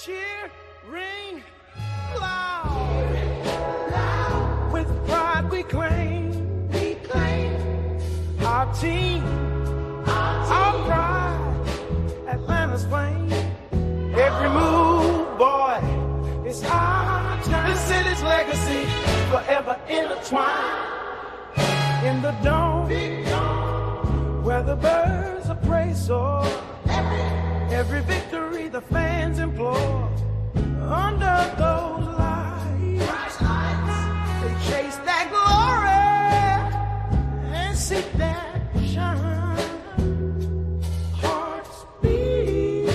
Cheering loud, with pride we claim our team, our pride, Atlanta's flame. Every move, boy, it's our time. The city's legacy forever intertwined in the dome, where the birds of praise soar. Every victory the fans implore. Under those lights, they chase that glory and seek that shine. Hearts beat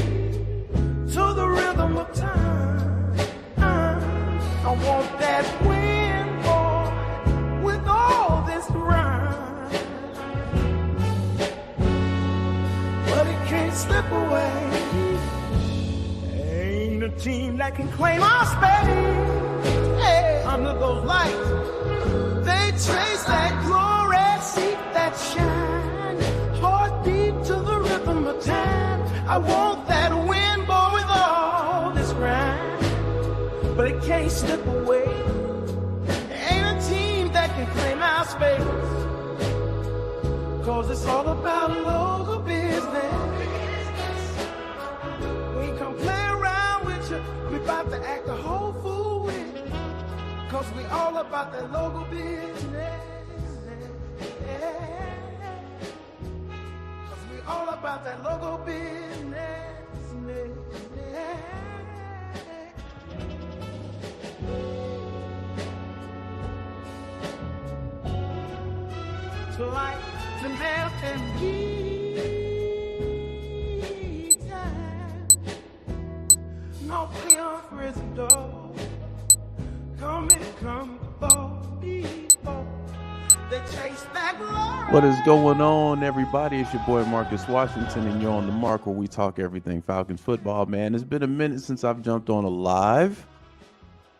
to the rhythm of time. I want that wind, boy, with all this rhyme, but it can't slip away. Ain't a team that can claim our space. Hey, under those lights, they chase that glory, seek that shine. Heartbeat to the rhythm of time. I want that wind, boy, with all this grind, but it can't slip away. Ain't a team that can claim our space, 'cause it's all about local business. We ain't come play around with you, we about to act a whole fool with you, 'cause we all about that local business. 'Cause we all about that local business. To light, to melt and heat time. No clear prison door. Come before. They chase that glory. What is going on, everybody? It's your boy Marcus Washington, and you're on The Mark, where we talk everything Falcons football, man. It's been a minute since I've jumped on a live,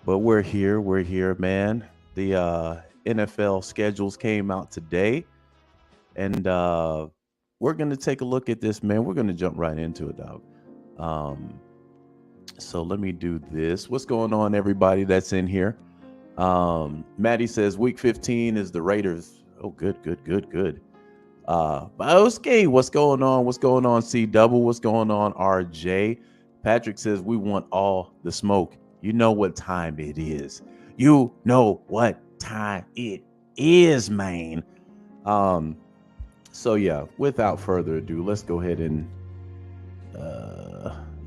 but we're here, man. The NFL schedules came out today, and we're going to take a look at this, man. We're going to jump right into it, dog. So let me do this. What's going on, everybody that's in here? Maddie says week 15 is the Raiders. Oh, good. Bowski, what's going on? C Double, what's going on? RJ. Patrick says we want all the smoke. You know what time it is. Man. So yeah, without further ado, let's go ahead and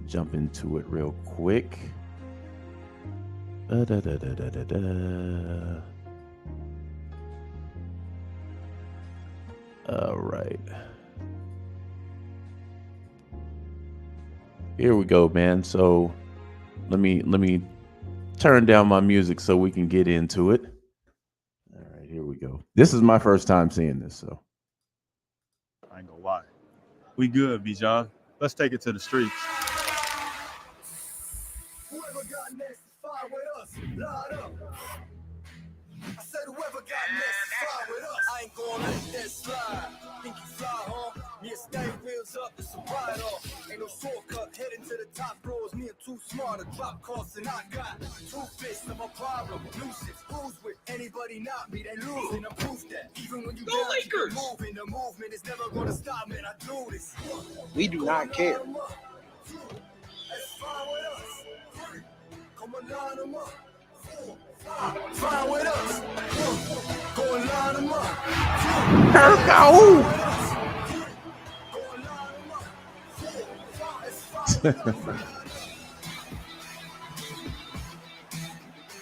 jump into it real quick. All right. Here we go, man. So let me turn down my music so we can get into it. All right, here we go. This is my first time seeing this, so I ain't gonna lie. We good, Bijan. Let's take it to the streets. Whoever got next is fine with us. Line up. I said whoever got next is fine with us. I ain't gonna let that slide. Think you fly, huh? Me and stay wheels up, it's a ride off. Ain't no shortcut, heading to the top floors. Me and too smart to drop costs, and I got two fists of a problem. Nuisance, who's with anybody not me? They losing, I'm proof that. Even when you down, keep it moving. The movement is never gonna stop, man. I do this. We do not care. That's fine with us. Come on, line them up. Fine with us. Go and line them up.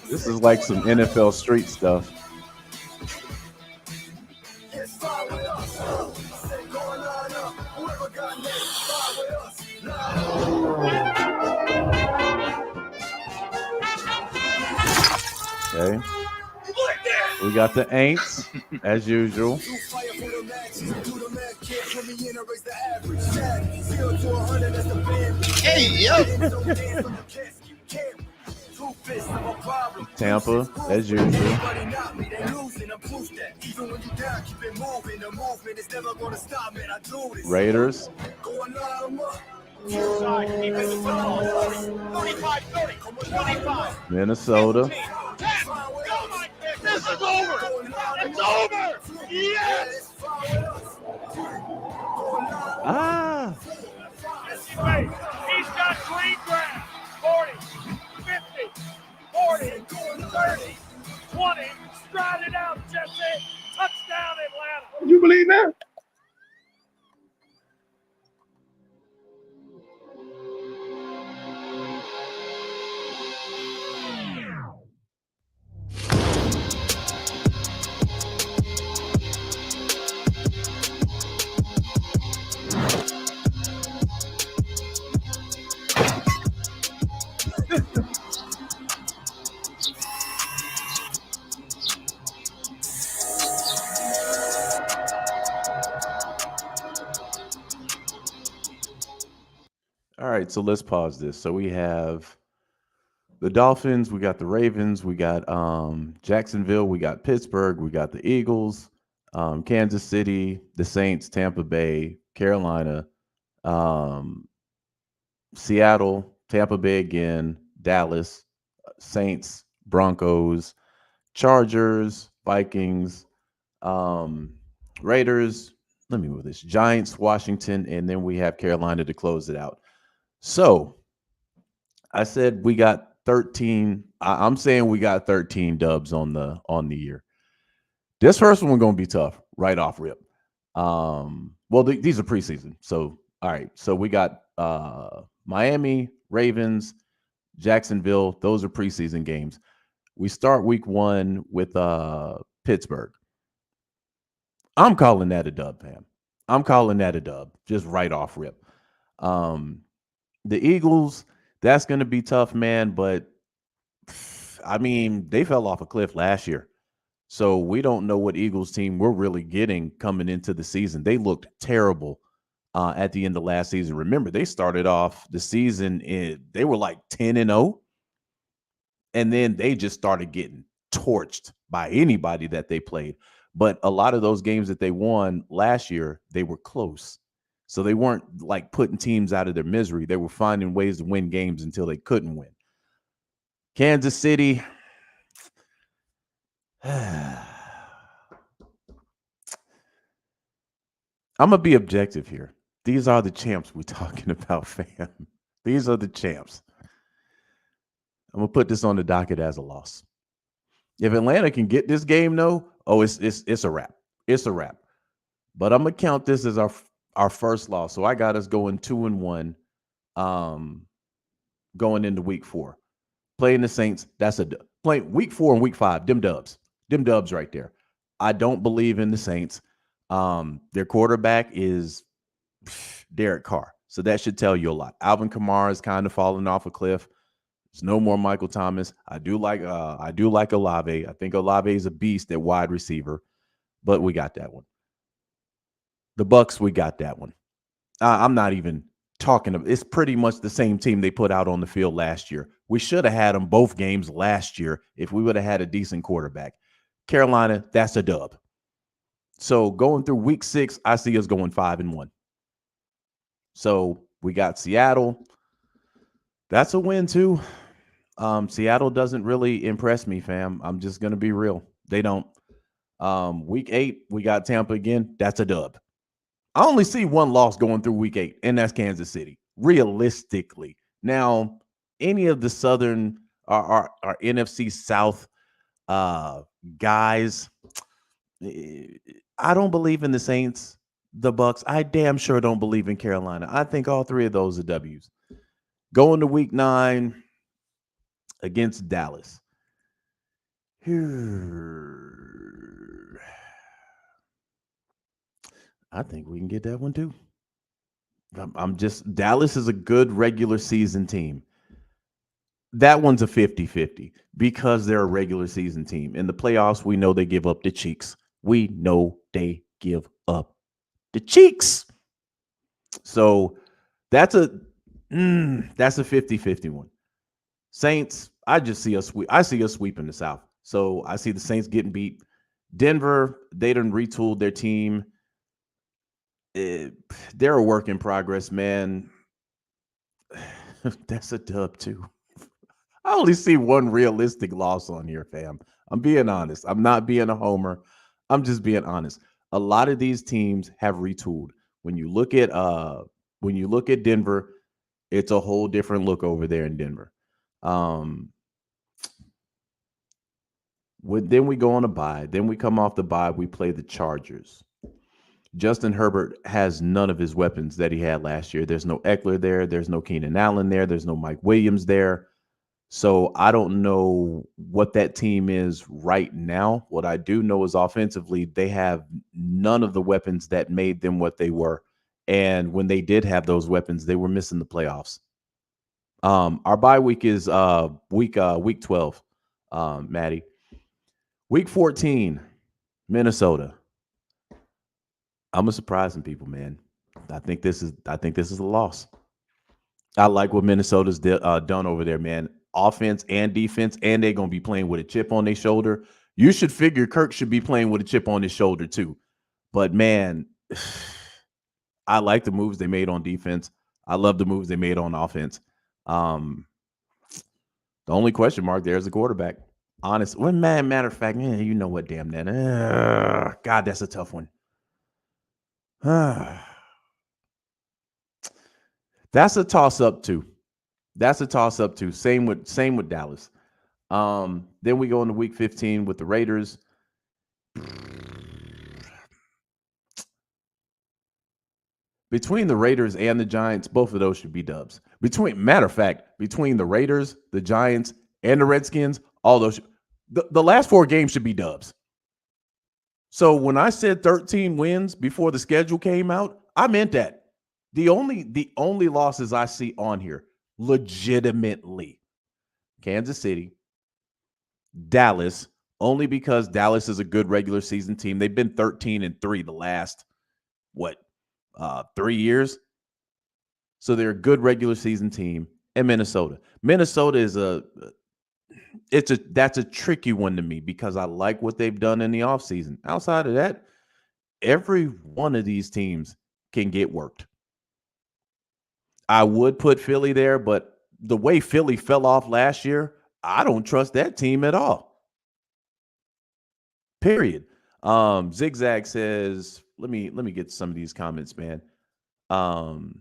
this is like some NFL street stuff. Okay. We got the Aints, as usual. Hey, yo. Tampa, as usual. Raiders. Inside, keeping the football. 40, 35, 30, 25. Minnesota. 15, 10. Go, Mike. This is over. It's over. Yes. Ah. He's got green grass. 40, 50, 40, 30, 20. Stride it out, Jesse. Touchdown, Atlanta. Would you believe that? All right, so let's pause this. So we have the Dolphins, we got the Ravens, we got Jacksonville, we got Pittsburgh, we got the Eagles, Kansas City, the Saints, Tampa Bay, Carolina, um, Seattle, Tampa Bay again, Dallas, Saints, Broncos, Chargers, Vikings, um, Raiders. Let me move this. Giants, Washington, and then we have Carolina to close it out. So I said we got 13. I'm saying we got 13 dubs on the year. This first one gonna be tough right off rip. Well, these are preseason. So all right. So we got Miami, Ravens, Jacksonville. Those are preseason games. We start week 1 with Pittsburgh. I'm calling that a dub, fam. I'm calling that a dub, just right off rip. The Eagles, that's going to be tough, man. But I mean, they fell off a cliff last year. So we don't know what Eagles team we're really getting coming into the season. They looked terrible at the end of last season. Remember, they started off the season, they were like 10-0. And then they just started getting torched by anybody that they played. But a lot of those games that they won last year, they were close. So they weren't like putting teams out of their misery. They were finding ways to win games until they couldn't win. Kansas City. I'm going to be objective here. These are the champs we're talking about, fam. These are the champs. I'm going to put this on the docket as a loss. If Atlanta can get this game, though, it's a wrap. It's a wrap. But I'm going to count this as our first loss. So I got us going 2-1 going into week 4. Playing the Saints, that's a dub. Playing week 4 and week 5, them dubs. Them dubs right there. I don't believe in the Saints. Their quarterback is Derek Carr. So that should tell you a lot. Alvin Kamara is kind of falling off a cliff. There's no more Michael Thomas. I do like Olave. I think Olave is a beast at wide receiver, but we got that one. The Bucks, we got that one. I'm not even talking about. It's pretty much the same team they put out on the field last year. We should have had them both games last year if we would have had a decent quarterback. Carolina, that's a dub. So going through week 6, I see us going 5-1. So we got Seattle. That's a win too. Seattle doesn't really impress me, fam. I'm just going to be real. They don't. Week 8, we got Tampa again. That's a dub. I only see one loss going through week 8, and that's Kansas City, realistically. Now, any of the Southern our NFC South guys, I don't believe in the Saints, the Bucks. I damn sure don't believe in Carolina. I think all 3 of those are W's. Going to week 9 against Dallas. I think we can get that one too. Dallas is a good regular season team. That one's a 50-50 because they're a regular season team. In the playoffs, we know they give up the cheeks. We know they give up the cheeks. So that's a 50-50 one. Saints, I see us sweeping the South. So I see the Saints getting beat. Denver, they done retooled their team. They're a work in progress, man. That's a dub too. I only see one realistic loss on here, fam. I'm being honest. I'm not being a homer. I'm just being honest. A lot of these teams have retooled. When you look at Denver, it's a whole different look over there in Denver. Um then we go on a bye. Then we come off the bye, we play the Chargers. Justin Herbert has none of his weapons that he had last year. There's no Eckler there. There's no Keenan Allen there. There's no Mike Williams there. So I don't know what that team is right now. What I do know is offensively, they have none of the weapons that made them what they were. And when they did have those weapons, they were missing the playoffs. Our bye week is week 12, Maddie. Week 14, Minnesota. I'm surprising people, man. I think this is a loss. I like what Minnesota's done over there, man. Offense and defense, and they're gonna be playing with a chip on their shoulder. You should figure Kirk should be playing with a chip on his shoulder too. But man, I like the moves they made on defense. I love the moves they made on offense. The only question mark there is the quarterback. Honest, well, matter of fact, man, you know what? Damn that. God, that's a tough one. That's a toss-up too. Same with Dallas. Then we go into week 15 with the Raiders. Between the Raiders and the Giants, both of those should be dubs. Matter of fact, between the Raiders, the Giants, and the Redskins, all those the last 4 games should be dubs. So when I said 13 wins before the schedule came out, I meant that. The only losses I see on here, legitimately, Kansas City, Dallas, only because Dallas is a good regular season team. They've been 13-3 the last 3 years. So they're a good regular season team. And Minnesota. Minnesota is that's a tricky one to me because I like what they've done in the offseason. Outside of that, every one of these teams can get worked. I would put Philly there, but the way Philly fell off last year, I don't trust that team at all. Period. Zigzag says, let me get some of these comments, man. Hold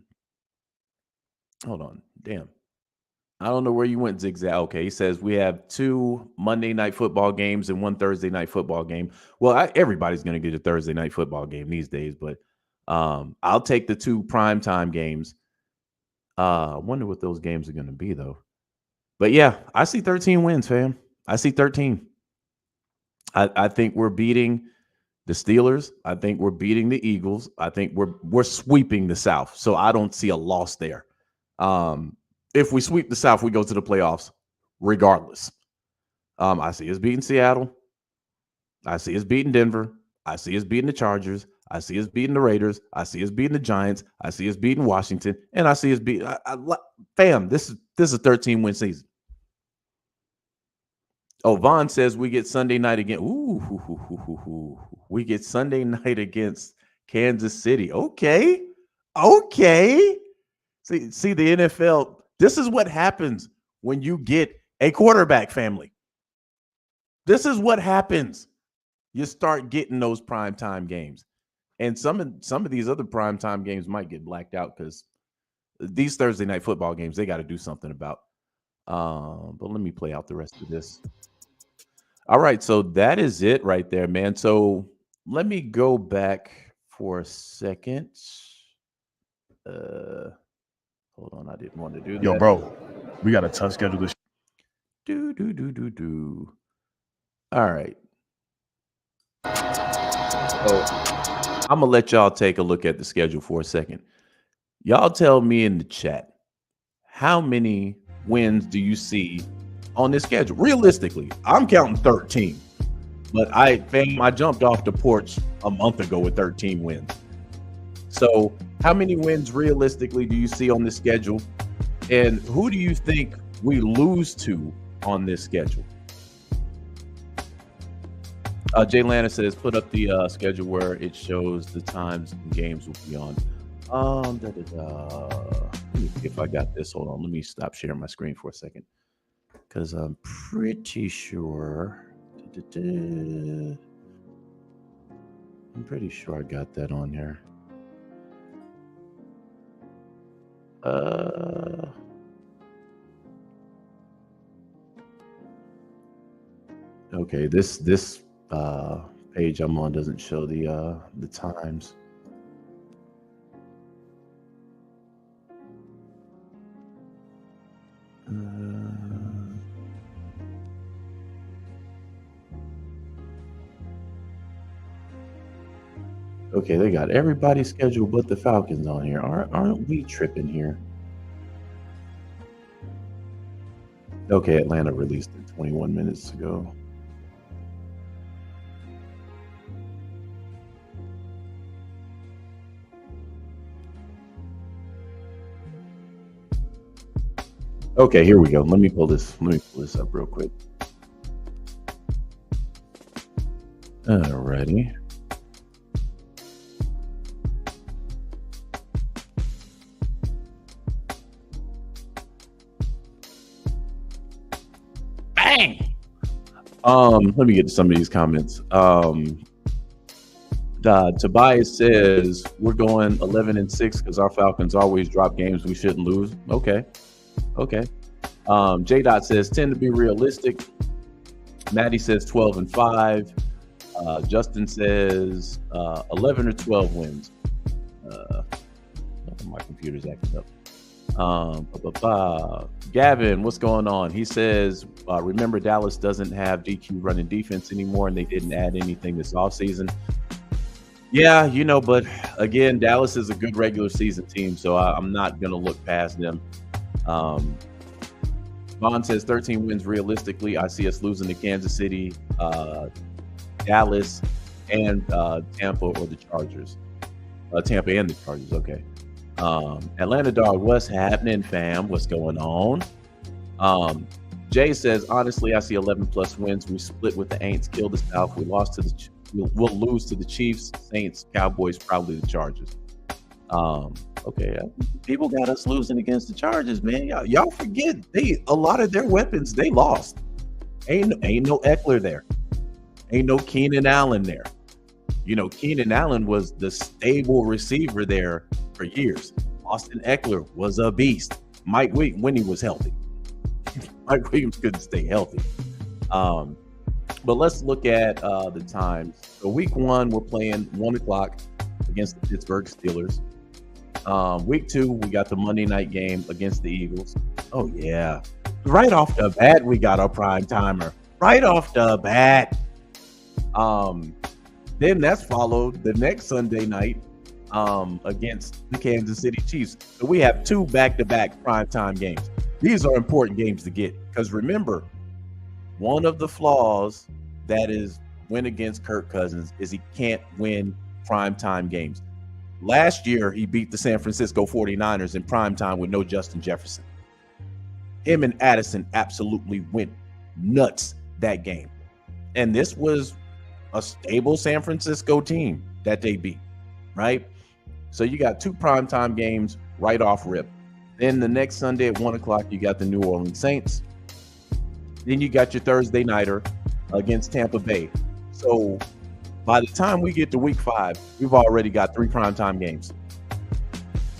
on. Damn. I don't know where you went, Zigzag. Okay, he says we have 2 Monday night football games and 1 Thursday night football game. Well, everybody's going to get a Thursday night football game these days, but I'll take the 2 primetime games. I wonder what those games are going to be, though. But yeah, I see 13 wins, fam. I see 13. I think we're beating the Steelers. I think we're beating the Eagles. I think we're sweeping the South. So I don't see a loss there. If we sweep the South, we go to the playoffs regardless. I see us beating Seattle. I see us beating Denver. I see us beating the Chargers. I see us beating the Raiders. I see us beating the Giants. I see us beating Washington. And I see us beating fam, this is a 13-win season. Oh, Vaughn says we get Sunday night again. Ooh, we get Sunday night against Kansas City. Okay. See the NFL. This is what happens when you get a quarterback, family. This is what happens. You start getting those primetime games. And some of these other primetime games might get blacked out because these Thursday night football games, they got to do something about. But let me play out the rest of this. All right, so that is it right there, man. So let me go back for a second. Hold on, I didn't want to do that. Yo, bro, we got a tough schedule this. All right. So I'm gonna let y'all take a look at the schedule for a second. Y'all tell me in the chat, how many wins do you see on this schedule? Realistically, I'm counting 13. But I jumped off the porch a month ago with 13 wins. So how many wins realistically do you see on this schedule? And who do you think we lose to on this schedule? Jay Lana says, put up the schedule where it shows the times and games will be on. Let me see if I got this. Hold on. Let me stop sharing my screen for a second. Because I'm pretty sure. I'm pretty sure I got that on here. Okay, this page I'm on doesn't show the times. Okay, they got everybody scheduled but the Falcons on here. Aren't we tripping here? Okay, Atlanta released it 21 minutes ago. Okay, here we go. Let me pull this up real quick. Alrighty. Bang! Let me get to some of these comments. Tobias says we're going 11-6 because our Falcons always drop games we shouldn't lose. Okay. J Dot says 10 to be realistic. Maddie says 12-5. Justin says 11 or 12 wins. My computer's acting up. Gavin, what's going on? He says, remember Dallas doesn't have DQ running defense anymore, and they didn't add anything this offseason. Yeah, but again, Dallas is a good regular season team, so I'm not going to look past them. Vaughn says 13 wins realistically. I see us losing to Kansas City, Dallas, and Tampa or the Chargers. Tampa and the Chargers, okay. Atlanta Dog, what's happening, fam? What's going on? Jay says, honestly, I see 11 plus wins. We split with the Aints, killed the South. We lost to we'll lose to the Chiefs, Saints, Cowboys, probably the Chargers. Okay, people got us losing against the Chargers, man. Y'all forget a lot of their weapons they lost. Ain't no Eckler there. Ain't no Keenan Allen there. Keenan Allen was the stable receiver there for years. Austin Eckler was a beast. Mike Williams, when he was healthy. Mike Williams couldn't stay healthy. But let's look at the times. So week 1, we're playing 1 o'clock against the Pittsburgh Steelers. Week 2, we got the Monday night game against the Eagles. Oh, yeah. Right off the bat, we got a prime timer. Right off the bat. Then that's followed the next Sunday night against the Kansas City Chiefs. So we have 2 back-to-back primetime games. These are important games to get because remember, one of the flaws that is win against Kirk Cousins is he can't win primetime games. Last year, he beat the San Francisco 49ers in primetime with no Justin Jefferson. Him and Addison absolutely went nuts that game. And this was a stable San Francisco team that they beat, right? So you got 2 primetime games right off rip. Then the next Sunday at 1 o'clock, you got the New Orleans Saints. Then you got your Thursday nighter against Tampa Bay. So by the time we get to week 5, we've already got 3 primetime games.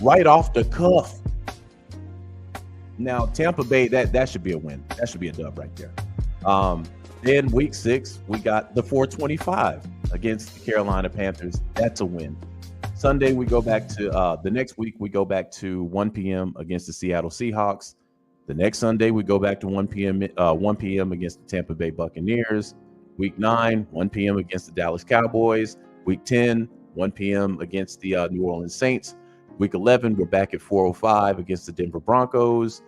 Right off the cuff. Now, Tampa Bay, that should be a win. That should be a dub right there. Then week 6, we got the 425 against the Carolina Panthers. That's a win. Sunday, we go back to the next week, we go back to 1 p.m. against the Seattle Seahawks. The next Sunday, we go back to 1 p.m. against the Tampa Bay Buccaneers. Week 9, 1 p.m. against the Dallas Cowboys. Week 10, 1 p.m. against the New Orleans Saints. Week 11, we're back at 4:05 against the Denver Broncos.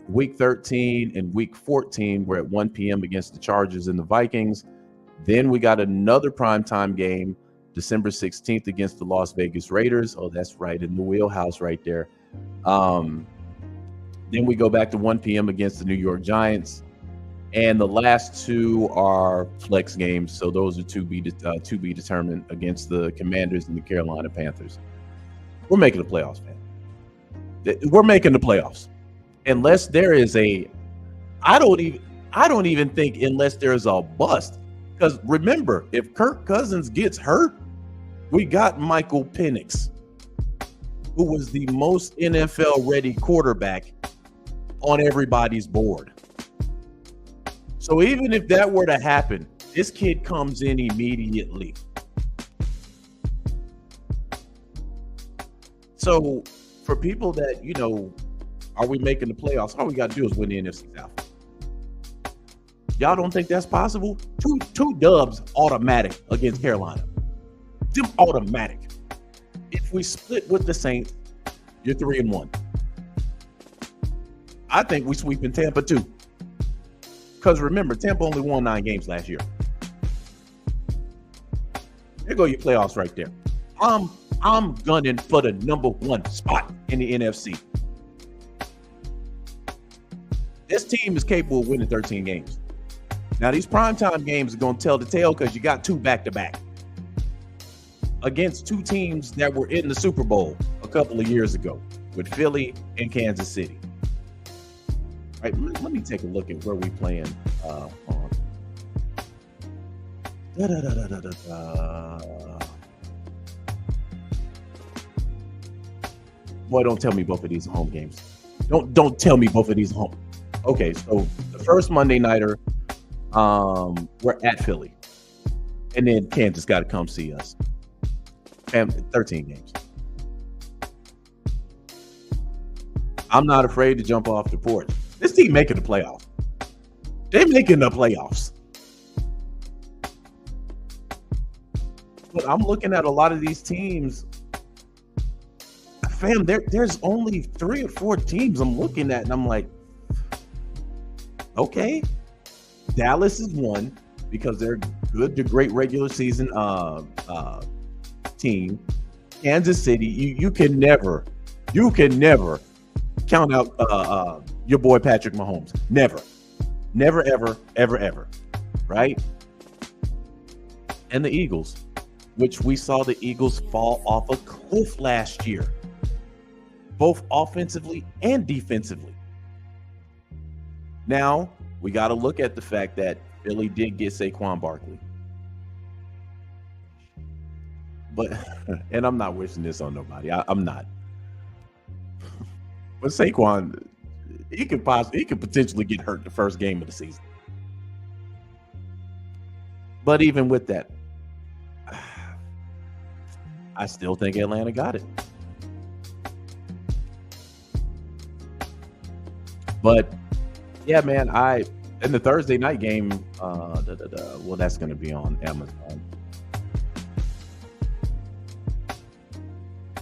Week 13 and week 14, we're at 1 p.m. against the Chargers and the Vikings. Then we got another primetime game, December 16th against the Las Vegas Raiders. Oh, that's right, in the wheelhouse right there. Then we go back to 1 p.m. against the New York Giants. And the last 2 are flex games. So those are to be determined against the Commanders and the Carolina Panthers. We're making the playoffs, man. We're making the playoffs. Unless there is I don't even think unless there's a bust. Because remember, if Kirk Cousins gets hurt, we got Michael Penix, who was the most NFL ready quarterback on everybody's board. So even if that were to happen, this kid comes in immediately. So for people that, are we making the playoffs? All we got to do is win the NFC South. Y'all don't think that's possible? Two dubs automatic against Carolina. Them automatic. If we split with the Saints, you're 3-1. I think we sweep in Tampa too. Because remember, Tampa only won 9 games last year. There go your playoffs right there. I'm gunning for the number 1 spot in the NFC. This team is capable of winning 13 games. Now, these primetime games are going to tell the tale because you got 2 back-to-back against 2 teams that were in the Super Bowl a couple of years ago with Philly and Kansas City. All right, let me take a look at where we playing on. Boy, don't tell me both of these are home games. Don't tell me both of these are home. Okay, so the first Monday nighter, we're at Philly, and then Kansas got to come see us. 13 games. I'm not afraid to jump off the porch. This team making the playoffs. They're making the playoffs. But I'm looking at a lot of these teams. Fam, there's only 3 or 4 teams I'm looking at, and I'm like, okay. Dallas is one because they're good to great regular season team. Kansas City, you can never count out your boy Patrick Mahomes. Never, ever, right? And the Eagles, which we saw the Eagles fall off a cliff last year, both offensively and defensively. Now, we got to look at the fact that Philly did get Saquon Barkley. But, and I'm not wishing this on nobody. I'm not. But Saquon, he could potentially get hurt the first game of the season. But even with that, I still think Atlanta got it. But yeah, man, in the Thursday night game, well, that's going to be on Amazon.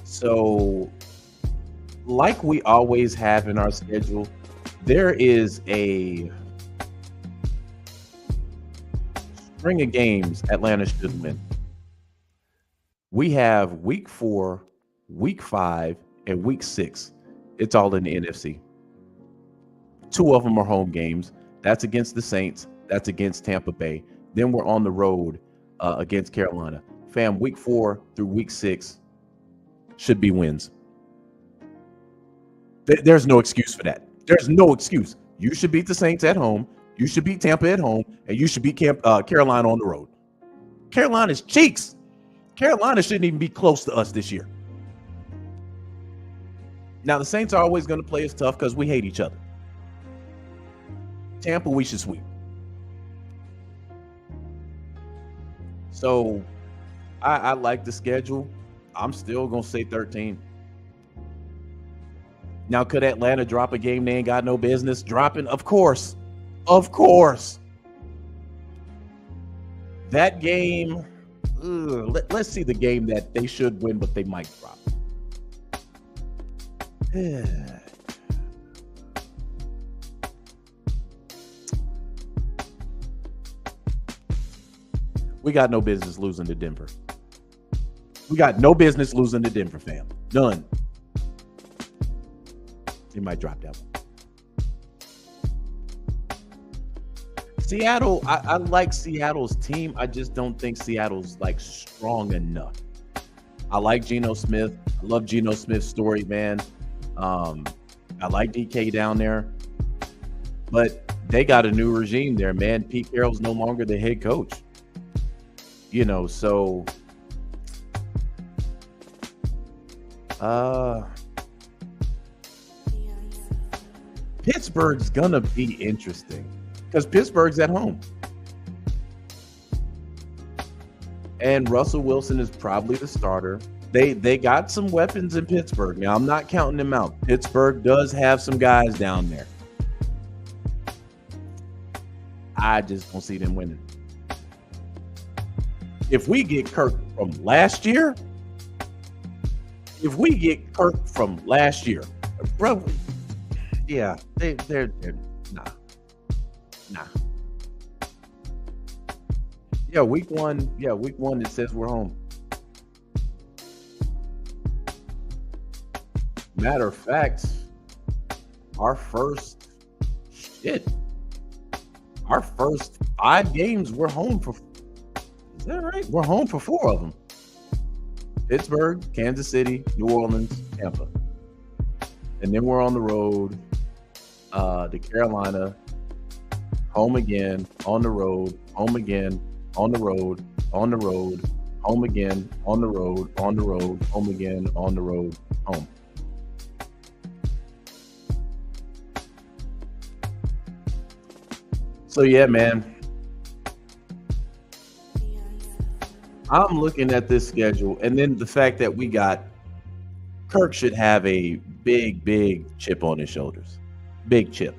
So, like we always have in our schedule, there is a string of games Atlanta should win. We have week 4, week 5, and week 6. It's all in the NFC. 2 of them are home games. That's against the Saints. That's against Tampa Bay. Then we're on the road against Carolina. Fam, week 4 through week 6 should be wins. There's no excuse for that. There's no excuse. You should beat the Saints at home. You should beat Tampa at home. And you should beat Carolina on the road. Carolina's cheeks. Carolina shouldn't even be close to us this year. Now, the Saints are always going to play us tough because we hate each other. Tampa, we should sweep. So, I like the schedule. I'm still going to say 13. Now, could Atlanta drop a game they ain't got no business dropping? Of course. Of course. That game, let's see the game that they should win, but they might drop. We got no business losing to Denver. We got no business losing to Denver, fam. None. They might drop that one. Seattle, I like Seattle's team. I just don't think Seattle's like strong enough. I like Geno Smith. I love Geno Smith's story, man. I like DK down there, but they got a new regime there, man. Pete Carroll's no longer the head coach. So Pittsburgh's gonna be interesting because Pittsburgh's at home. And Russell Wilson is probably the starter. They got some weapons in Pittsburgh. Now, I'm not counting them out. Pittsburgh does have some guys down there. I just don't see them winning. If we get Kirk from last year, bro, yeah, they're nah. Yeah, week one, it says we're home. Matter of fact, our first 5 games we're home for. Is that right? We're home for 4 of them. Pittsburgh, Kansas City, New Orleans, Tampa. And then we're on the road to Carolina, home again, on the road, home again, on the road, on the road, home again, on the road, on the road, home again, on the road, home. So yeah, man. I'm looking at this schedule, and then the fact that we got Kirk should have a big chip on his shoulders. Big chip.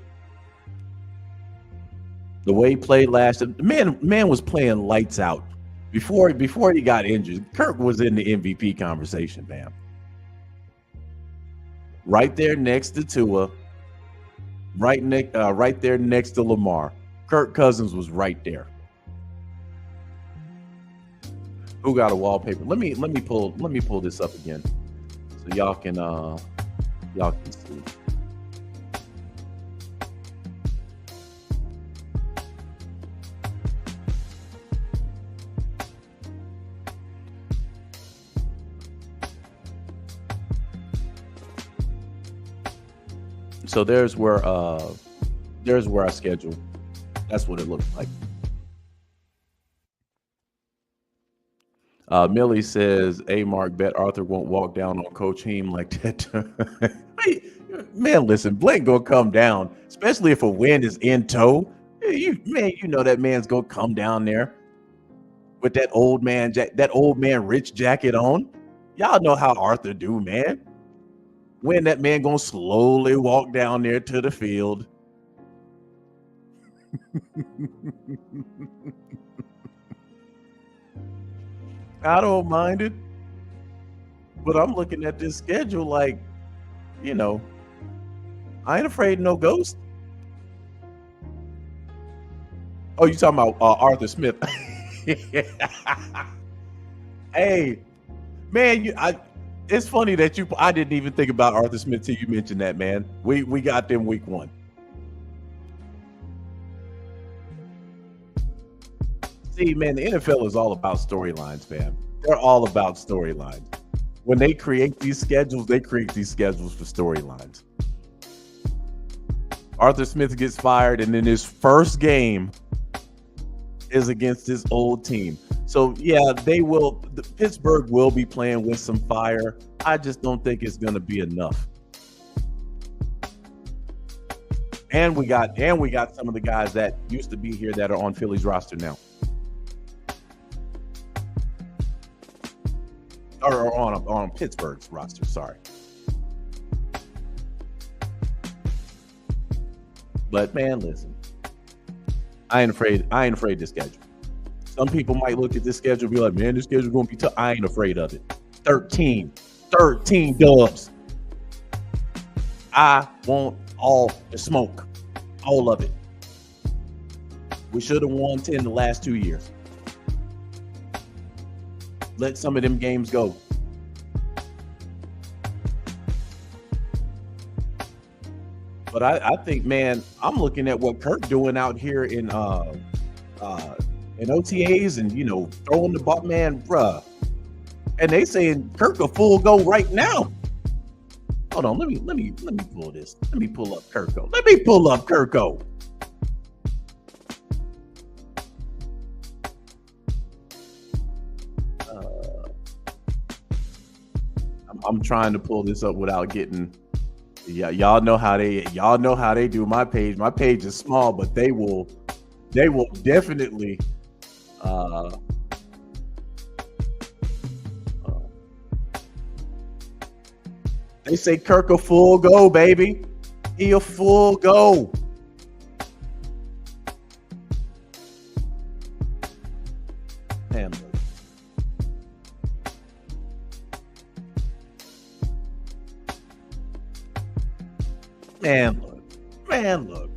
The way he played last, man was playing lights out before he got injured. Kirk was in the MVP conversation, man. Right there next to Tua, right there next to Lamar. Kirk Cousins was right there. Who got a wallpaper? Let me pull this up again so y'all can see. So there's where I schedule. That's what it looks like. Millie says, "Hey, Mark, bet Arthur won't walk down on Coach Heem like that." Hey, man, listen, Blake gonna come down, especially if a win is in tow. You know that man's gonna come down there with that old man rich jacket on. Y'all know how Arthur do, man. When that man gonna slowly walk down there to the field. I don't mind it, but I'm looking at this schedule like, I ain't afraid of no ghost. Oh, you talking about Arthur Smith? Hey, man, it's funny that I didn't even think about Arthur Smith till you mentioned that, man. We got them week 1. See, man, the NFL is all about storylines, fam. They're all about storylines. When they create these schedules, for storylines. Arthur Smith gets fired, and then his first game is against his old team. So, yeah, Pittsburgh will be playing with some fire. I just don't think it's going to be enough. And we got some of the guys that used to be here that are on Philly's roster now. Or on Pittsburgh's roster, sorry. But man, listen, I ain't afraid of this schedule. Some people might look at this schedule and be like, man, this schedule's gonna be tough. I ain't afraid of it. 13 dubs. I want all the smoke, all of it. We should have won 10 the last 2 years. Let some of them games go. But I think, man, I'm looking at what Kirk doing out here in OTAs and, throwing the ball, man, bruh. And they saying Kirk a full go right now. Hold on, let me pull this. Let me pull up Kirko. Let me pull up Kirko. I'm trying to pull this up without getting. Yeah, y'all know how they do my page. My page is small, but they will definitely. They say Kirk a full go, baby. He a full go. Man, look. Man, look.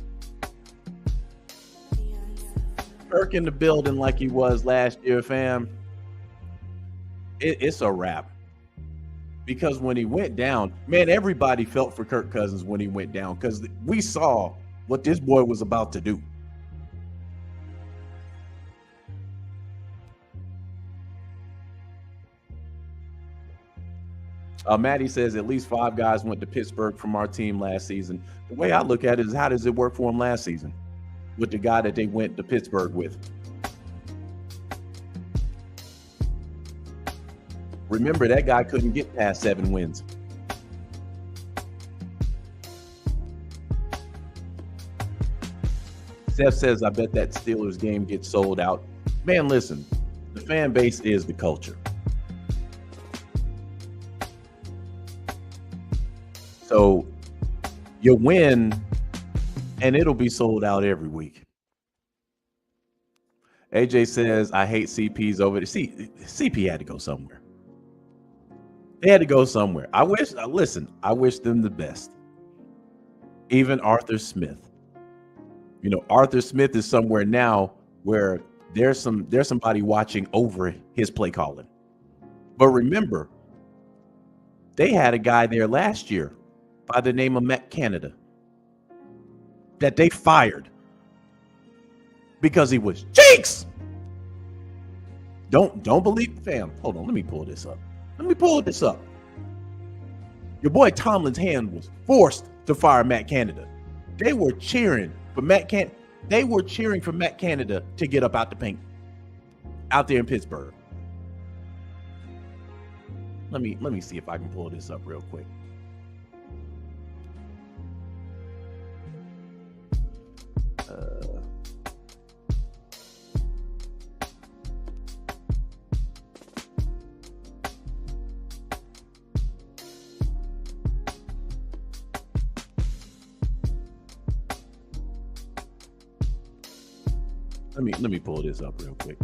Kirk in the building like he was last year, fam. It's a wrap. Because when he went down, man, everybody felt for Kirk Cousins when he went down because we saw what this boy was about to do. Maddie says at least 5 guys went to Pittsburgh from our team last season. The way I look at it is, how does it work for him last season with the guy that they went to Pittsburgh with? Remember, that guy couldn't get past 7 wins. Seth says, I bet that Steelers game gets sold out. Man, listen, the fan base is the culture. So you win, and it'll be sold out every week. AJ says, I hate CPs over there. See, CP had to go somewhere. They had to go somewhere. I wish them the best. Even Arthur Smith. You know, Arthur Smith is somewhere now where there's somebody watching over his play calling. But remember, they had a guy there last year by the name of Matt Canada that they fired because he was cheeks. Don't believe, fam. Hold on, let me pull this up. Your boy Tomlin's hand was forced to fire Matt Canada. They were cheering for Matt Canada to get up out the paint out there in Pittsburgh. Let me see if I can pull this up real quick. Let me pull this up real quick.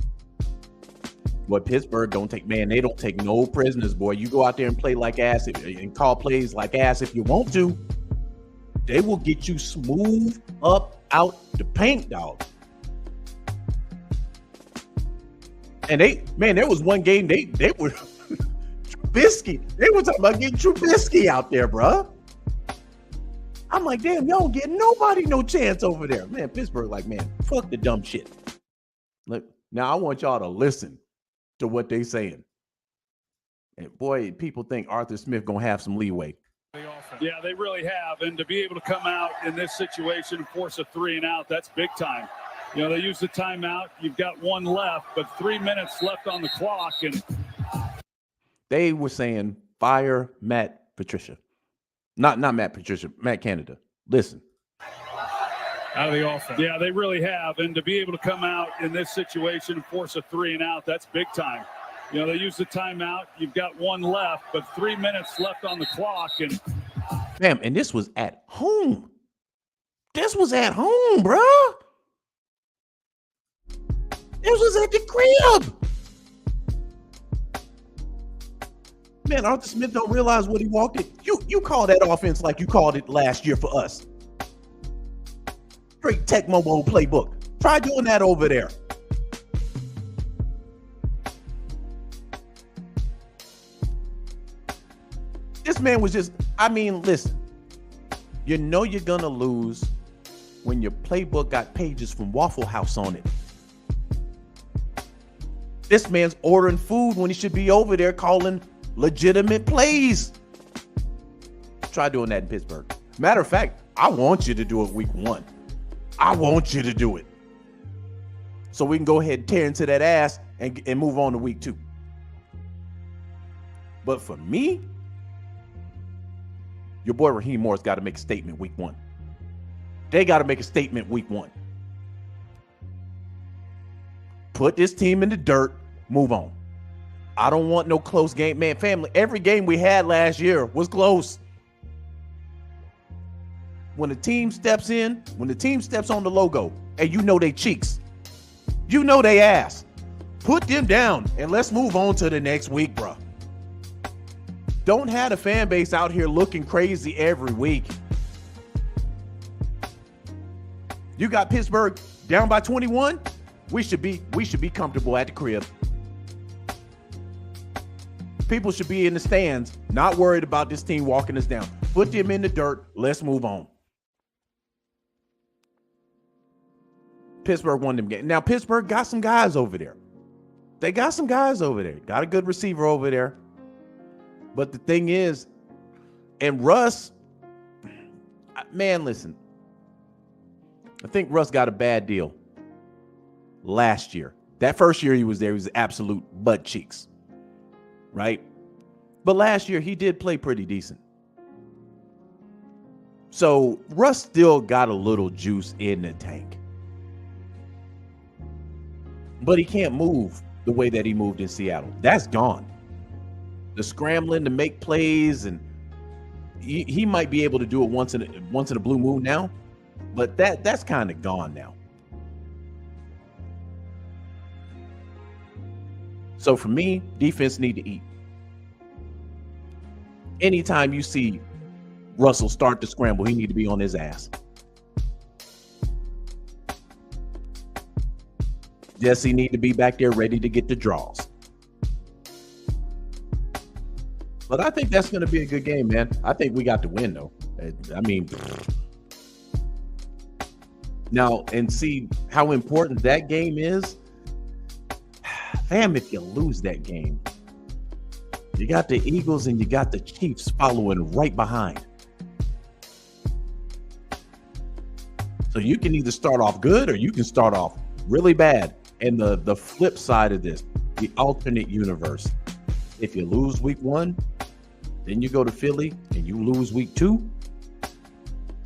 What Pittsburgh don't take, man, they don't take no prisoners, boy. You go out there and play like ass and call plays like ass if you want to. They will get you smooth up out the paint, dog. And there was one game they were Trubisky. They were talking about getting Trubisky out there, bruh. I'm like, damn, y'all don't get nobody no chance over there. Man, Pittsburgh, like, man, fuck the dumb shit. Look, now I want y'all to listen to what they saying. And boy, people think Arthur Smith gonna have some leeway. Yeah, they really have. And to be able to come out in this situation and force a 3 and out, that's big time. You know, they use the timeout. You've got 1 left, but 3 minutes left on the clock. And they were saying fire Matt Patricia. Not Matt Patricia, Matt Canada. Listen. Out of the offense. Yeah, they really have. And to be able to come out in this situation and force a 3 and out, that's big time. You know, they use the timeout. You've got 1 left, but 3 minutes left on the clock. And damn, and this was at home. This was at home, bro. This was at the crib. Man, Arthur Smith don't realize what he walked in. You call that offense like you called it last year for us. Straight Tech Mobile playbook. Try doing that over there. This man was just, I mean, listen. You know you're going to lose when your playbook got pages from Waffle House on it. This man's ordering food when he should be over there calling legitimate plays. Try doing that in Pittsburgh. Matter of fact, I want you to do it week 1. I want you to do it. So we can go ahead and tear into that ass and move on to week 2. But for me, your boy Raheem Morris got to make a statement week 1. They got to make a statement week 1. Put this team in the dirt, move on. I don't want no close game. Man, family, every game we had last year was close. When the team steps in, when the team steps on the logo, and you know they cheeks, you know they ass, put them down and let's move on to the next week, bro. Don't have the fan base out here looking crazy every week. You got Pittsburgh down by 21. We should be comfortable at the crib. People should be in the stands, not worried about this team walking us down. Put them in the dirt. Let's move on. Pittsburgh won them game. Now, Pittsburgh got some guys over there. They got some guys over there. Got a good receiver over there. But the thing is, and Russ, man, listen. I think Russ got a bad deal last year. That first year he was there, he was absolute butt cheeks. Right? But last year he did play pretty decent. So Russ still got a little juice in the tank. But he can't move the way that he moved in Seattle. That's gone. The scrambling to make plays, and he might be able to do it once in a blue moon now, but that's kind of gone now. So for me, defense need to eat. Anytime you see Russell start to scramble, he need to be on his ass. Jesse need to be back there ready to get the draws. But I think that's going to be a good game, man. I think we got the win, though. I mean, now, and see how important that game is. Fam, if you lose that game, you got the Eagles and you got the Chiefs following right behind. So you can either start off good or you can start off really bad. And the flip side of this, the alternate universe, if you lose week 1, then you go to Philly and you lose week 2,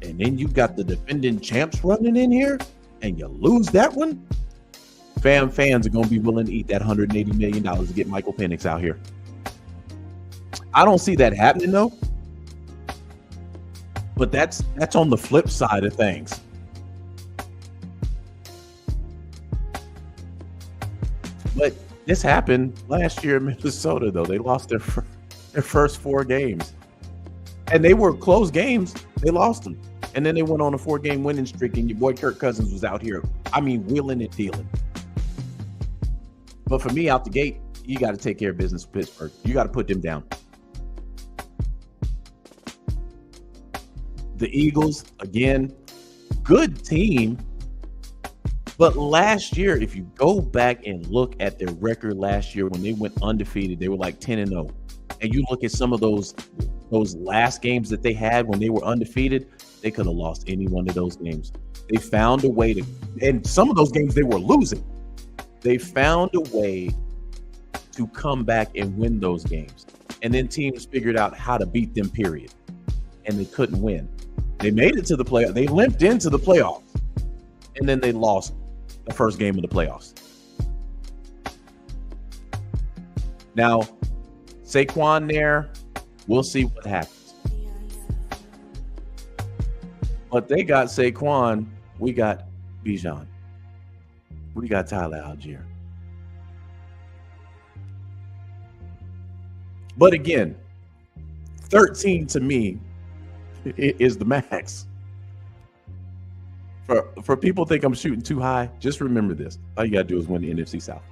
and then you got the defending champs running in here and you lose that one, fans are going to be willing to eat that $180 million to get Michael Penix out here. I don't see that happening, though. But that's on the flip side of things. But this happened last year in Minnesota, though. They lost their first 4 games. And they were close games. They lost them. And then they went on a 4-game winning streak, and your boy Kirk Cousins was out here, wheeling and dealing. But for me, out the gate, you got to take care of business with Pittsburgh. You got to put them down. The Eagles, again, good team. But last year, if you go back and look at their record last year when they went undefeated, they were like 10-0. And you look at some of those last games that they had when they were undefeated, they could have lost any one of those games. They found a way to, and some of those games they were losing. They found a way to come back and win those games. And then teams figured out how to beat them, period. And they couldn't win. They made it to the playoffs. They limped into the playoffs. And then they lost the first game of the playoffs. Now, Saquon there, we'll see what happens. But they got Saquon, we got Bijan. We got Tyler Algier. But again, 13 to me is the max. For people think I'm shooting too high, just remember this. All you got to do is win the NFC South.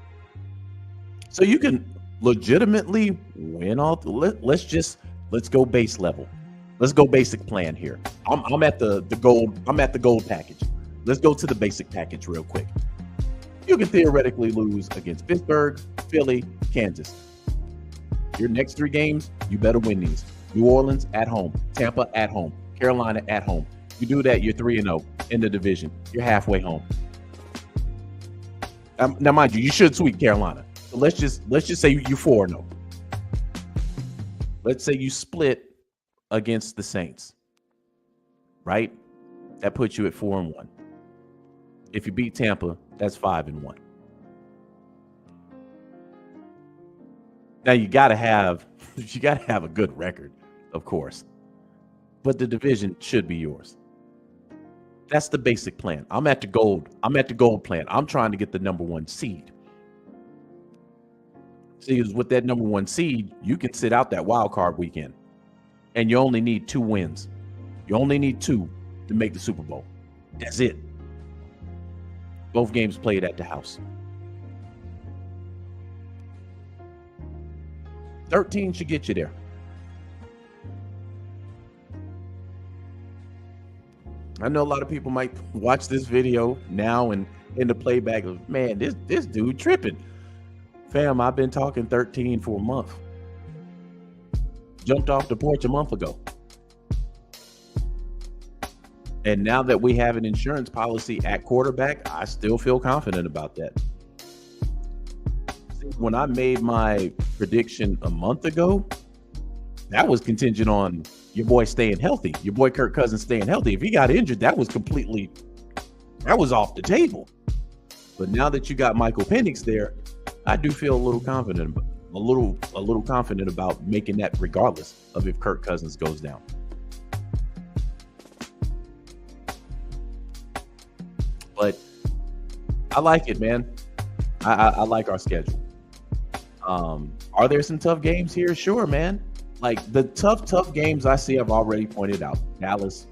So you can legitimately win all. Let's go base level. Let's go basic plan here. I'm at the gold. I'm at the gold package. Let's go to the basic package real quick. You can theoretically lose against Pittsburgh, Philly, Kansas. Your next 3 games, you better win these. New Orleans at home, Tampa at home, Carolina at home. You do that, you're 3-0 in the division. You're halfway home. Now, mind you, you should sweep Carolina. So let's just say you 4-0. Let's say you split against the Saints, right? That puts you at 4-1. If you beat Tampa, that's 5-1. Now you gotta have a good record, of course, but the division should be yours. That's the basic plan. I'm at the gold plan. I'm trying to get the number 1 seed. See, with that number 1 seed, you can sit out that wild card weekend, and you only need 2 wins. You only need 2 to make the Super Bowl. That's it. Both games played at the house. 13 should get you there. I know a lot of people might watch this video now and in the playback of, man, this dude tripping. Fam, I've been talking 13 for a month. Jumped off the porch a month ago. And now that we have an insurance policy at quarterback, I still feel confident about that. See, when I made my prediction a month ago, that was contingent on your boy staying healthy, your boy Kirk Cousins staying healthy. If he got injured, that was off the table. But now that you got Michael Penix there, I do feel a little confident about making that regardless of if Kirk Cousins goes down. But I like it, man. I like our schedule. Are there some tough games here? Sure, man. Like the tough games I see, I've already pointed out. Dallas,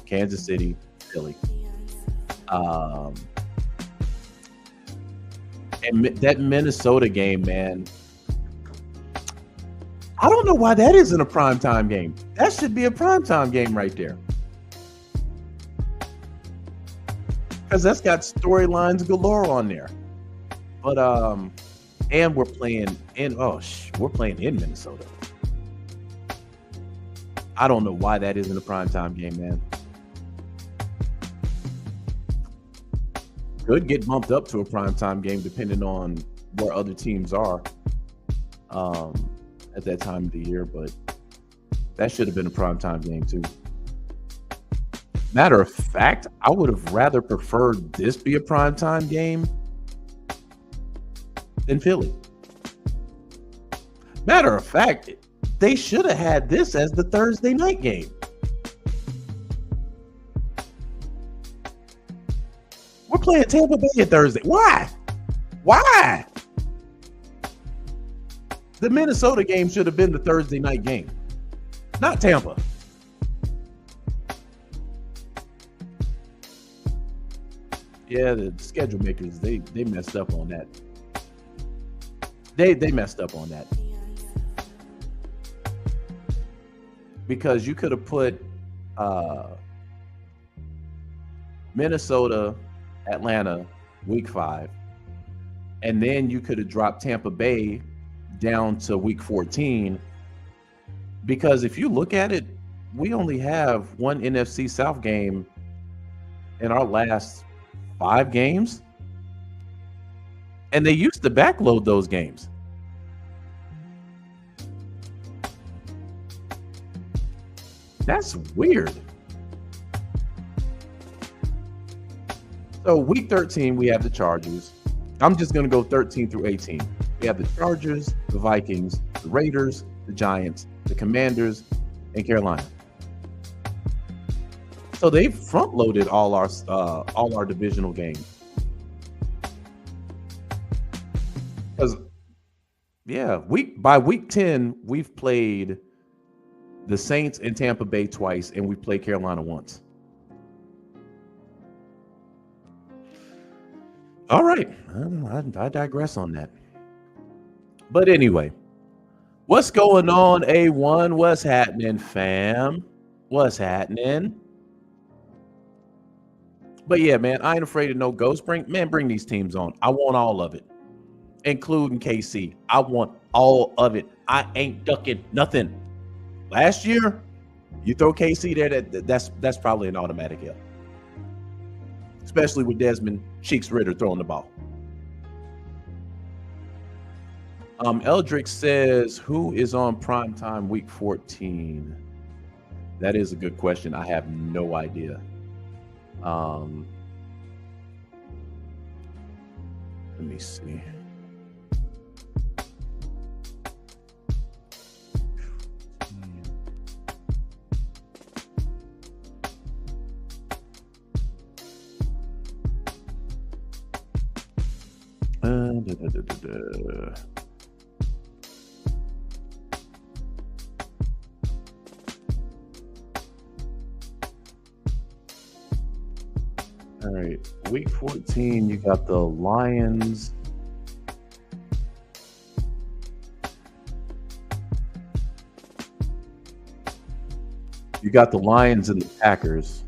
Kansas City, Philly. And that Minnesota game, man. I don't know why that isn't a primetime game. That should be a primetime game right there. Because that's got storylines galore on there. But and we're playing in Minnesota. I don't know why that isn't a primetime game, man. Could get bumped up to a primetime game depending on where other teams are at that time of the year, but that should have been a primetime game too. Matter of fact, I would have rather preferred this be a primetime game than Philly. Matter of fact, they should have had this as the Thursday night game. We're playing Tampa Bay Thursday. Why? The Minnesota game should have been the Thursday night game, not Tampa. Yeah, the schedule makers, they messed up on that. They messed up on that. Because you could have put Minnesota, Atlanta, week 5, and then you could have dropped Tampa Bay down to week 14. Because if you look at it, we only have one NFC South game in our last 5 games, and they used to backload those games. That's weird. So week 13, we have the Chargers. I'm just going to go 13 through 18. We have the Chargers, the Vikings, the Raiders, the Giants, the Commanders, and Carolina. So they've front-loaded all our divisional games. Because, yeah, by week 10, we've played the Saints and Tampa Bay twice, and we played Carolina once. All right, I digress on that. But anyway, what's going on, A1? What's happening, fam? What's happening? But yeah, man, I ain't afraid of no ghost. Bring these teams on. I want all of it, including KC. I want all of it. I ain't ducking nothing. Last year, you throw KC there, that's probably an automatic L. Especially with Desmond Cheeks Ritter throwing the ball. Eldrick says, who is on primetime week 14? That is a good question. I have no idea. Let me see. All right, week 14, you got the Lions. You got the Lions and the Packers.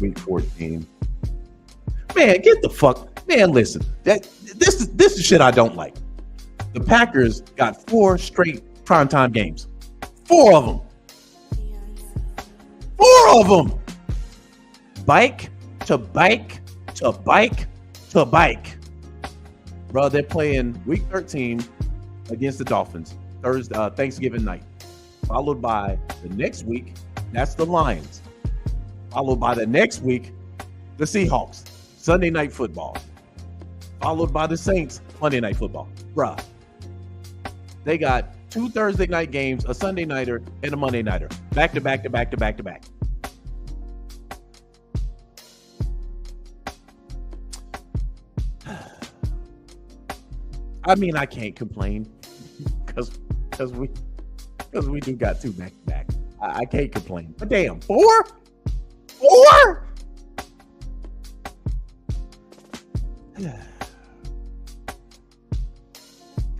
Week 14. Man, get the fuck. Man, listen. This is shit I don't like. The Packers got 4 straight primetime games. 4 of them. 4 of them. Bike to bike to bike to bike. Bro, they're playing week 13 against the Dolphins Thursday, Thanksgiving night. Followed by the next week, that's the Lions. Followed by the next week, the Seahawks, Sunday night football. Followed by the Saints, Monday night football. Bruh. They got 2 Thursday night games, a Sunday nighter, and a Monday nighter. Back to back to back to back to back. I mean, I can't complain because we do got 2 back to back. I can't complain. But damn, 4?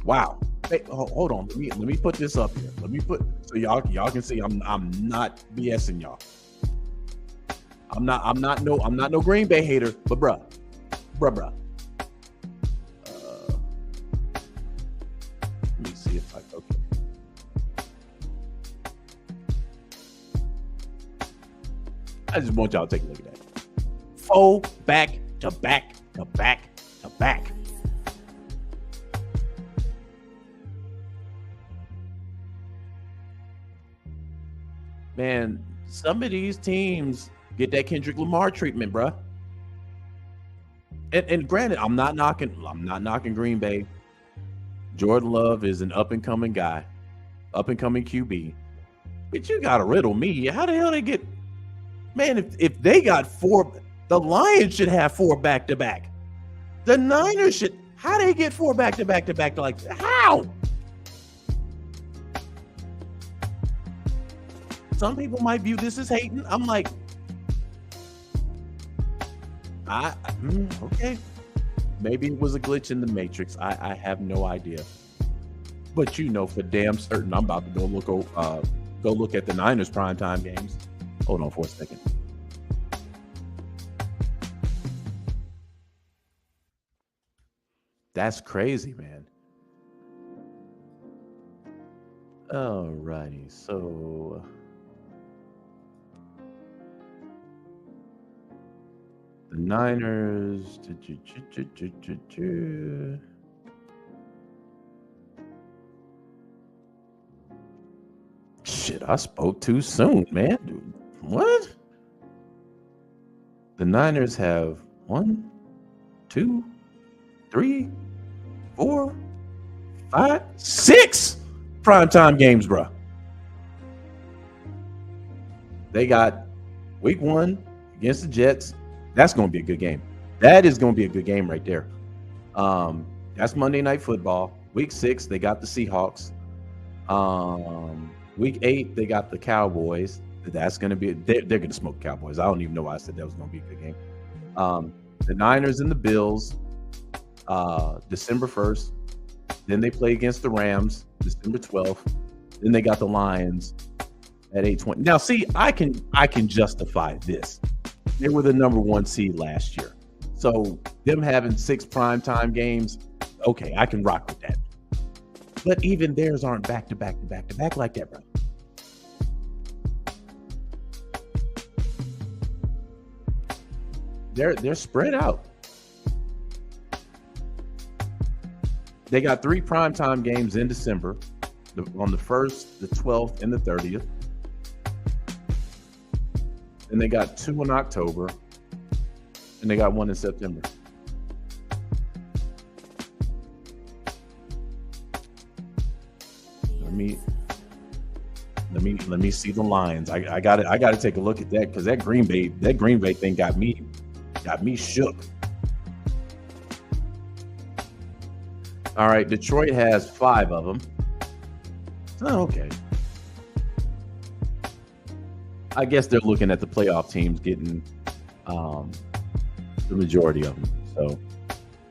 Wow. Hey, hold on. Let me put this up here. Let me put so y'all can see I'm not BSing y'all. I'm not no Green Bay hater, but bruh. Let me see if I okay. I just want y'all to take a look at that. 4 back to back to back to back. Man, some of these teams get that Kendrick Lamar treatment, bruh. And granted, I'm not knocking Green Bay. Jordan Love is an up-and-coming guy, up-and-coming QB. But you gotta riddle me. How the hell they get? Man, if they got 4, the Lions should have 4 back-to-back. The Niners should. How they get 4 back-to-back-to-back? Like how? Some people might view this as hating. I'm like, okay. Maybe it was a glitch in the matrix. I have no idea. But you know for damn certain, I'm about to go look at the Niners primetime games. Hold on for a second. That's crazy, man. All righty, so the Niners. Shit, I spoke too soon, man. Dude, what? The Niners have 1, 2, 3, 4, 5, 6 primetime games, bro. They got week 1 against the Jets. That's going to be a good game. That is going to be a good game right there. That's Monday Night Football. Week 6, they got the Seahawks. Week 8, they got the Cowboys. That's going to be they're going to smoke Cowboys. I don't even know why I said that was going to be a good game. The Niners and the Bills, December 1st. Then they play against the Rams, December 12th. Then they got the Lions at 8:20. Now, see, I can justify this. They were the number 1 seed last year. So them having 6 primetime games, okay, I can rock with that. But even theirs aren't back to back to back to back like that, bro. They're spread out. They got 3 primetime games in December, on the 1st, the 12th, and the 30th. And they got 2 in October, and they got 1 in September. Let me see the lines. I got to take a look at that, because that Green Bay thing got me shook. All right, Detroit has 5 of them. Oh, okay. I guess they're looking at the playoff teams getting the majority of them. So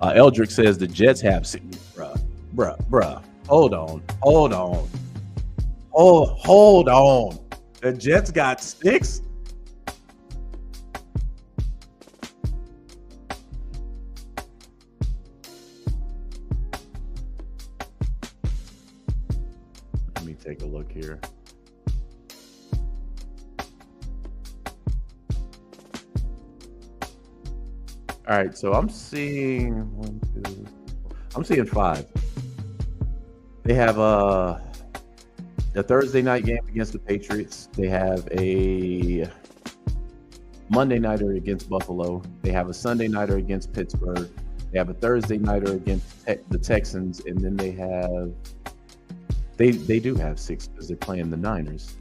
Eldrick says the Jets have bruh. Hold on. The Jets got 6. Let me take a look here. All right, so I'm seeing 5. They have a Thursday night game against the Patriots. They have a Monday nighter against Buffalo. They have a Sunday nighter against Pittsburgh. They have a Thursday nighter against the Texans, and then they do have 6 because they're playing the Niners.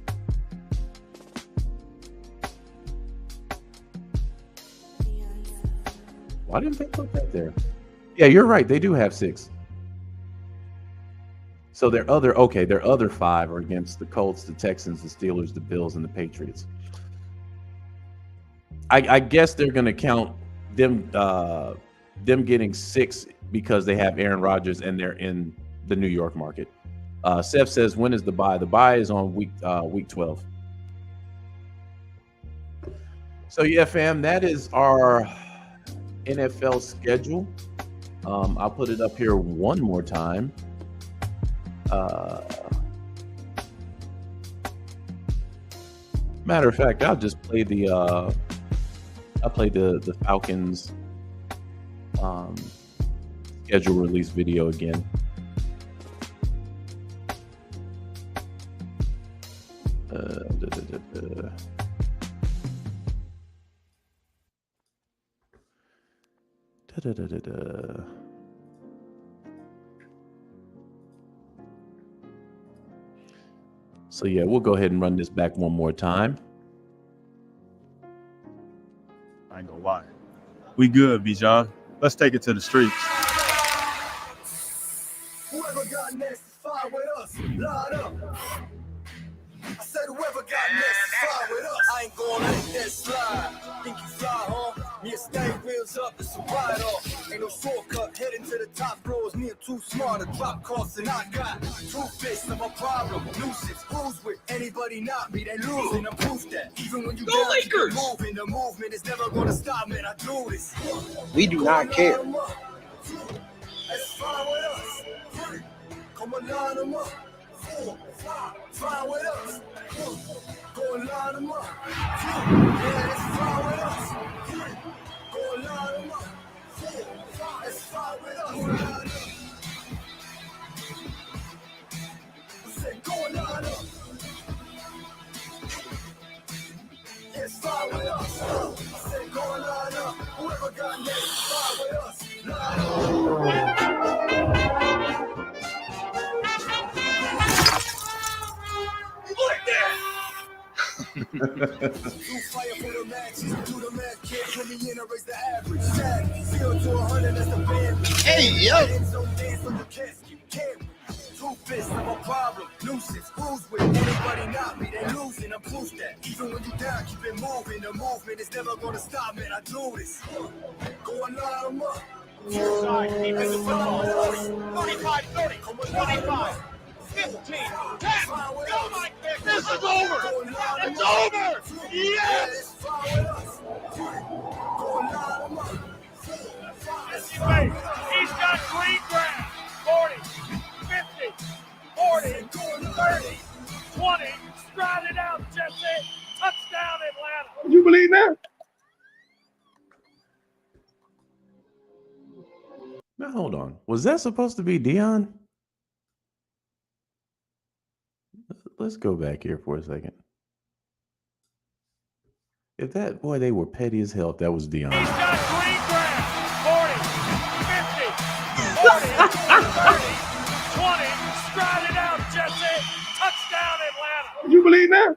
Why didn't they put that there? Yeah, you're right. They do have 6. So their other 5 are against the Colts, the Texans, the Steelers, the Bills, and the Patriots. I guess they're going to count them getting 6 because they have Aaron Rodgers and they're in the New York market. Seth says, when is the bye? The bye is on week 12. So yeah, fam, that is our NFL schedule. I'll put it up here one more time. Matter of fact, I'll just play the Falcons schedule release video again. So yeah, we'll go ahead and run this back one more time. I ain't gonna lie. We good, Bijan. Let's take it to the streets. Whoever got next is fine with us. Line up. I said whoever got next is fine with us. I ain't gonna let that slide. Think you fly, huh? Me and stay wheels up, it's a ride off. Ain't no shortcut, heading to the top floors. Me and too smart to drop costs, and I got 2 fists of a problem. Nuisance, who's with anybody not me? They losing, I'm proof that. Even when you Go Lakers! Moving, the movement is never gonna stop, man. I do this. We do not care. That's fine with us. Come on, line them up. Fine with us. Go and line them up. Yeah, that's fine with us. Go and line them up. That's fine with us. I said go and line up. It's fine with us. I said go and line up. Whoever got next is fine with us. Line up. Fire for the matches, do the math, kids, put me in, erase the average. 0 to 100, that's the band. Hey, yo. Dance on the casket, can't 2 fists, I'm a problem. Nuisance, who's with anybody not me? They losing, I'm proof that. Even when you down, keep it moving. The movement is never gonna stop, man. I do this. Go and line them up. Side, defense is 35, 30, 25. 15, 10, go Mike Vick. This is over. It's over. Yes. He's got green grass. 40, 50, Now, hold on. Was that supposed to be Dion? Let's go back here for a second. If that, boy, they were petty as hell if that was Dion. He's got green grass. 40, 50, 40, 30, 20. Stride it out, Jesse. Touchdown, Atlanta. You believe that?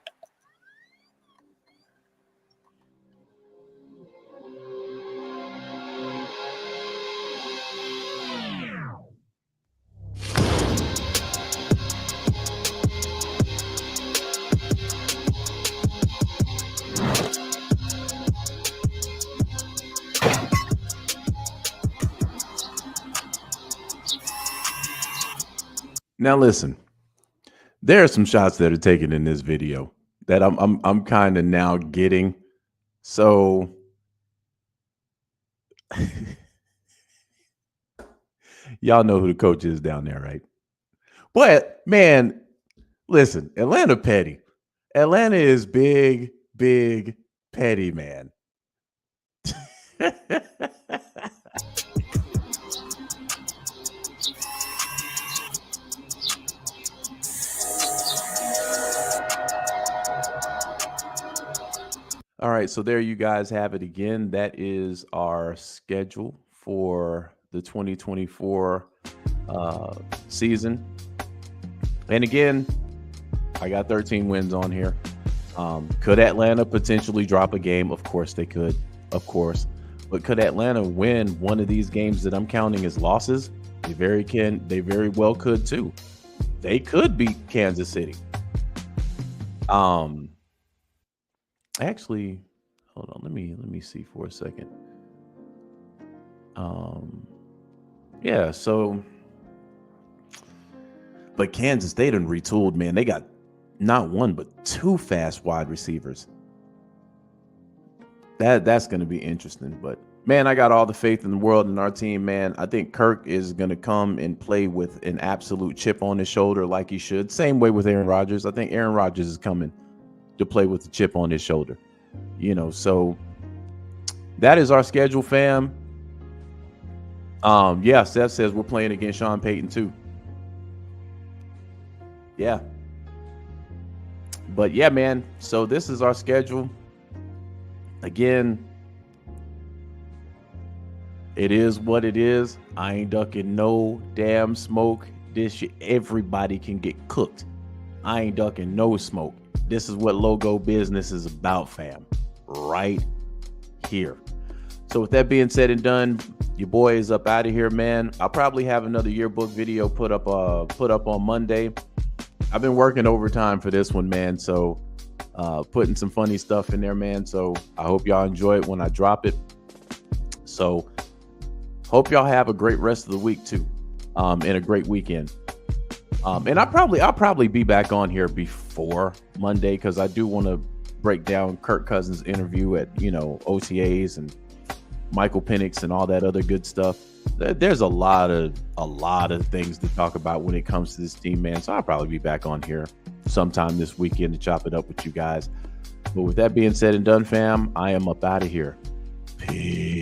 Now listen, there are some shots that are taken in this video that I'm kind of now getting. So y'all know who the coach is down there, right? But man, listen, Atlanta petty. Atlanta is big, big petty, man. All right, so there you guys have it again. That is our schedule for the 2024 season. And again, I got 13 wins on here. Could Atlanta potentially drop a game? Of course they could, of course. But could Atlanta win one of these games that I'm counting as losses? They very well could too. They could beat Kansas City. Actually, hold on. Let me see for a second. Yeah, so but Kansas, they done retooled, man. They got not one but two fast wide receivers. That's going to be interesting, but man, I got all the faith in the world in our team, man. I think Kirk is going to come and play with an absolute chip on his shoulder like he should. Same way with Aaron Rodgers. I think Aaron Rodgers is coming to play with the chip on his shoulder. You know, so that is our schedule, fam. Yeah, Seth says we're playing against Sean Payton too. Yeah. But yeah, man, so this is our schedule. Again, it is what it is. I ain't ducking no damn smoke. This shit, everybody can get cooked. I ain't ducking no smoke. This is what logo business is about, fam. Right here. So with that being said and done, your boy is up out of here, man. I'll probably have another yearbook video put up on Monday. I've been working overtime for this one, man. So putting some funny stuff in there, man. So I hope y'all enjoy it when I drop it. So hope y'all have a great rest of the week too, and a great weekend. And I'll probably be back on here before Monday because I do want to break down Kirk Cousins' interview at OTAs and Michael Penix and all that other good stuff. There's a lot of things to talk about when it comes to this team, man. So I'll probably be back on here sometime this weekend to chop it up with you guys. But with that being said and done, fam, I am up out of here. Peace.